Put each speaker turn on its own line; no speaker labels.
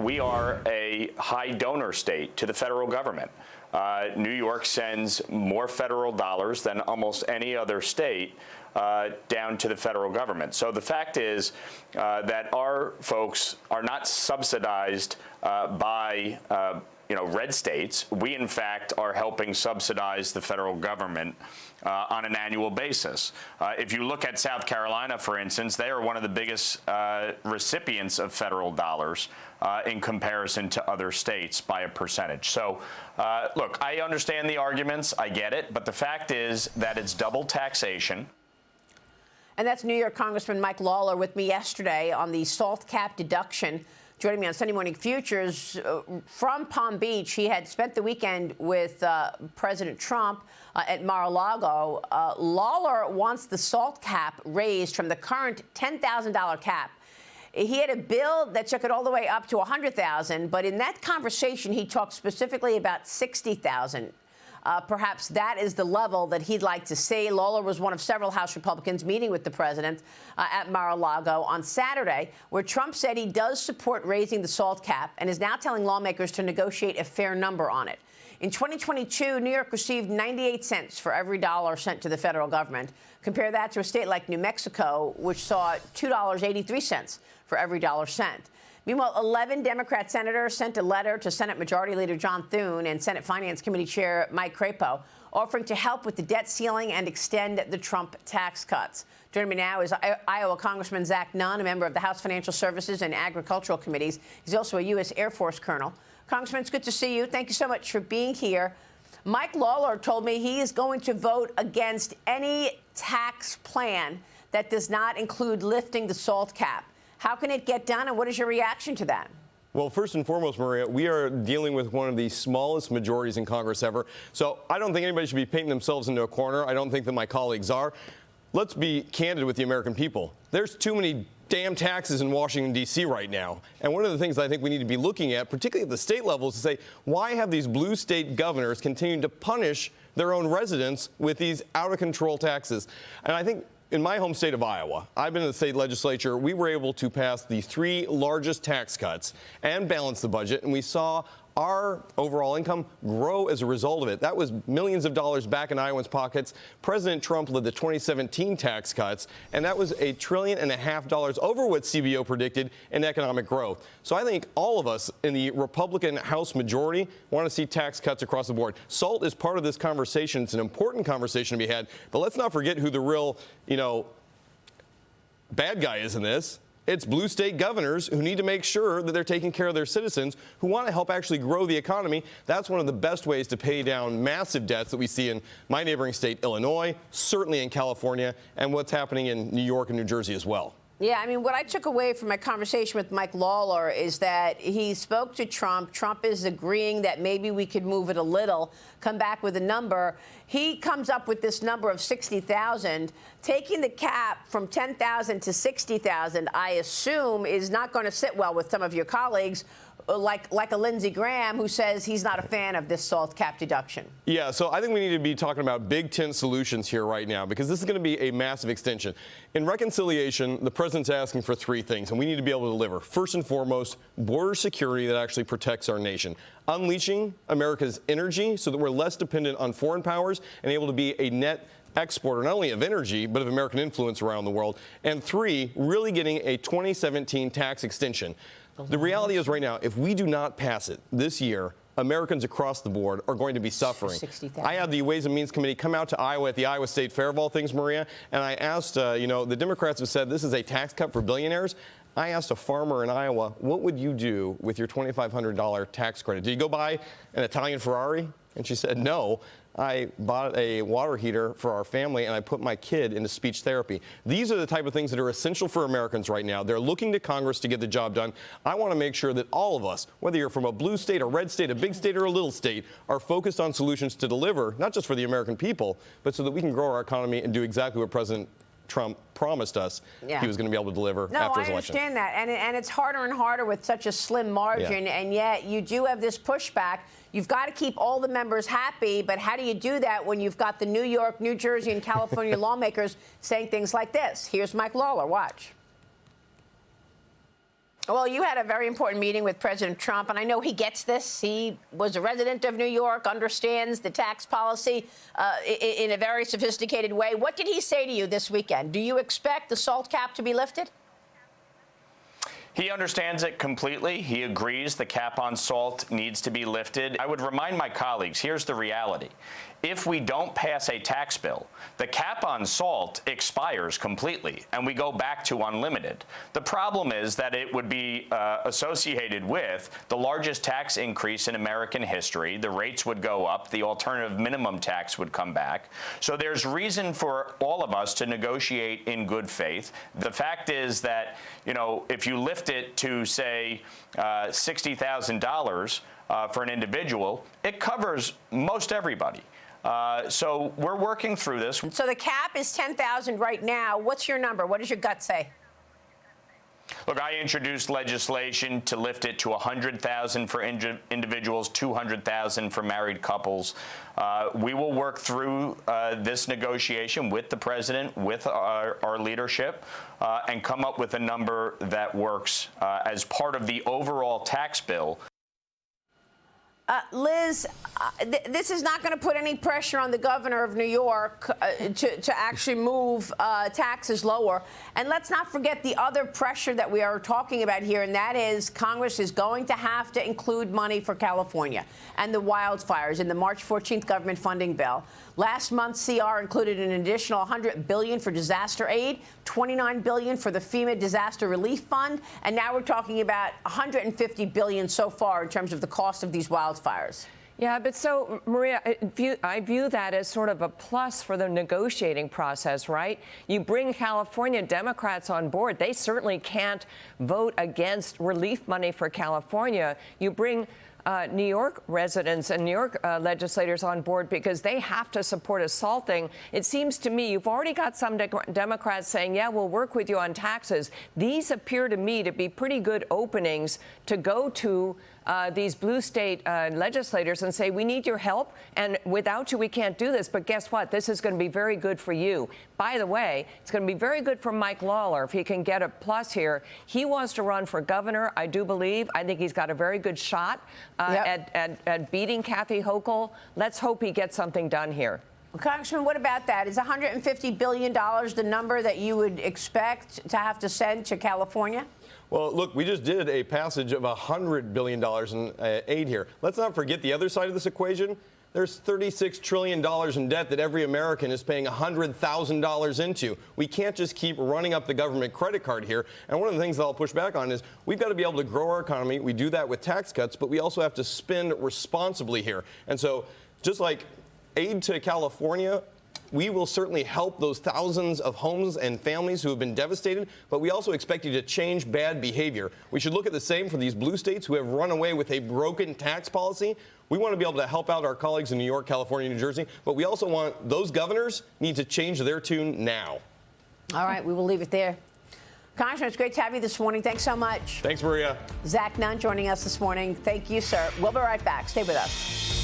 we are a high donor state to the federal government. New York sends more federal dollars than almost any other state down to the federal government. So the fact is that our folks are not subsidized by red states. We, in fact, are helping subsidize the federal government on an annual basis. If you look at South Carolina, for instance, they are one of the biggest recipients of federal dollars in comparison to other states by a percentage. So, look, I understand the arguments. I get it. But the fact is that it's double taxation.
And that's New York Congressman Mike Lawler with me yesterday on the SALT cap deduction. Joining me on Sunday Morning Futures from Palm Beach. He had spent the weekend with President Trump at Mar-a-Lago. Lawler wants the SALT cap raised from the current $10,000 cap. He had a bill that took it all the way up to $100,000, but in that conversation, he talked specifically about $60,000. Perhaps that is the level that he'd like to see. Lawler was one of several House Republicans meeting with the president at Mar-a-Lago on Saturday, where Trump said he does support raising the SALT cap and is now telling lawmakers to negotiate a fair number on it. In 2022, New York received 98 cents for every dollar sent to the federal government. Compare that to a state like New Mexico, which saw $2.83 for every dollar sent. Meanwhile, 11 Democrat senators sent a letter to Senate Majority Leader John Thune and Senate Finance Committee Chair Mike Crapo, offering to help with the debt ceiling and extend the Trump tax cuts. Joining me now is Iowa Congressman Zach Nunn, a member of the House Financial Services and Agricultural Committees. He's also a U.S. Air Force colonel. Congressman, it's good to see you. Thank you so much for being here. Mike Lawler told me he is going to vote against any tax plan that does not include lifting the SALT cap. How can it get done, and what is your reaction to that?
Well, first and foremost, Maria, we are dealing with one of the smallest majorities in Congress ever. So I don't think anybody should be painting themselves into a corner. I don't think that my colleagues are. Let's be candid with the American people. There's too many damn taxes in Washington, D.C. right now. And one of the things I think we need to be looking at, particularly at the state level, is to say, why have these blue state governors continued to punish their own residents with these out-of-control taxes? And I think in my home state of Iowa, I've been in the state legislature. We were able to pass the 3 largest tax cuts and balance the budget, and we saw our overall income grow as a result of it. That was millions of dollars back in Iowans' pockets. President Trump led the 2017 tax cuts, and that was $1.5 trillion over what CBO predicted in economic growth. So I think all of us in the Republican House majority want to see tax cuts across the board. SALT is part of this conversation. It's an important conversation to be had, but let's not forget who the real, bad guy is in this. It's blue state governors who need to make sure that they're taking care of their citizens, who want to help actually grow the economy. That's one of the best ways to pay down massive debts that we see in my neighboring state, Illinois, certainly in California, and what's happening in New York and New Jersey as well.
Yeah, I mean, what I took away from my conversation with Mike Lawler is that he spoke to Trump. Trump is agreeing that maybe we could move it a little, come back with a number. He comes up with this number of 60,000. Taking the cap from 10,000 to 60,000, I assume, is not going to sit well with some of your colleagues, like a Lindsey Graham, who says he's not a fan of this SALT cap deduction.
Yeah, so I think we need to be talking about big tent solutions here right now, because this is going to be a massive extension. In reconciliation, the president's asking for 3 things, and we need to be able to deliver. First and foremost, border security that actually protects our nation. Unleashing America's energy so that we're less dependent on foreign powers and able to be a net exporter, not only of energy, but of American influence around the world. And 3, really getting a 2017 tax extension. The reality is right now, if we do not pass it this year, Americans across the board are going to be suffering. I had the Ways and Means Committee come out to Iowa at the Iowa State Fair of all things, Maria, and I asked, the Democrats have said this is a tax cut for billionaires. I asked a farmer in Iowa, what would you do with your $2,500 tax credit? Did you go buy an Italian Ferrari? And she said, no. I bought a water heater for our family, and I put my kid into speech therapy. These are the type of things that are essential for Americans right now. They're looking to Congress to get the job done. I want to make sure that all of us, whether you're from a blue state, a red state, a big state, or a little state, are focused on solutions to deliver, not just for the American people, but so that we can grow our economy and do exactly what President Trump promised us he was going to be able to deliver after his election.
No, I understand that. And it's harder and harder with such a slim margin, and yet you do have this pushback. You've got to keep all the members happy, but how do you do that when you've got the New York, New Jersey, and California lawmakers saying things like this? Here's Mike Lawler. Watch. Well, you had a very important meeting with President Trump, and I know he gets this. He was a resident of New York, understands the tax policy in a very sophisticated way. What did he say to you this weekend? Do you expect the SALT cap to be lifted?
He understands it completely. He agrees the cap on salt needs to be lifted. I would remind my colleagues, here's the reality. If we don't pass a tax bill, the cap on salt expires completely, and we go back to unlimited. The problem is that it would be associated with the largest tax increase in American history. The rates would go up. The alternative minimum tax would come back. So there's reason for all of us to negotiate in good faith. The fact is that, you know, if you lift it to, say, $60,000 for an individual, it covers most everybody. So we're working through this.
So the cap is $10,000 right now. What's your number? What does your gut say?
Look, I introduced legislation to lift it to $100,000 for individuals, $200,000 for married couples. We will work through this negotiation with the president, with our leadership, and come up with a number that works as part of the overall tax bill.
Liz, this is not going to put any pressure on the governor of New York to actually move taxes lower. And let's not forget the other pressure that we are talking about here, and that is Congress is going to have to include money for California and the wildfires in the March 14th government funding bill. Last month, CR included an additional $100 billion for disaster aid, $29 billion for the FEMA Disaster Relief Fund, and now we're talking about $150 billion so far in terms of the cost of these wildfires.
Yeah, but so, Maria, I view that as sort of a plus for the negotiating process, right? You bring California Democrats on board. They certainly can't vote against relief money for California. You bring New York residents and New York legislators on board because they have to support a salting. It seems to me you've already got some Democrats saying, yeah, we'll work with you on taxes. These appear to me to be pretty good openings to go to these blue state legislators and say, we need your help, and without you, we can't do this. But guess what? This is going to be very good for you. By the way, it's going to be very good for Mike Lawler if he can get a plus here. He wants to run for governor, I do believe. I think he's got a very good shot at beating Kathy Hochul. Let's hope he gets something done here.
Well, Congressman, what about that? Is $150 billion the number that you would expect to have to send to California?
Well, look, we just did a passage of $100 billion in aid here. Let's not forget the other side of this equation. There's $36 trillion in debt that every American is paying $100,000 into. We can't just keep running up the government credit card here. And one of the things that I'll push back on is we've got to be able to grow our economy. We do that with tax cuts, but we also have to spend responsibly here. And so just like aid to California, we will certainly help those thousands of homes and families who have been devastated, but we also expect you to change bad behavior. We should look at the same for these blue states who have run away with a broken tax policy. We want to be able to help out our colleagues in New York, California, New Jersey, but we also want those governors need to change their tune now.
All right, we will leave it there. Congressman, it's great to have you this morning. Thanks so much.
Thanks, Maria.
Zach Nunn joining us this morning. Thank you, sir. We'll be right back. Stay with us.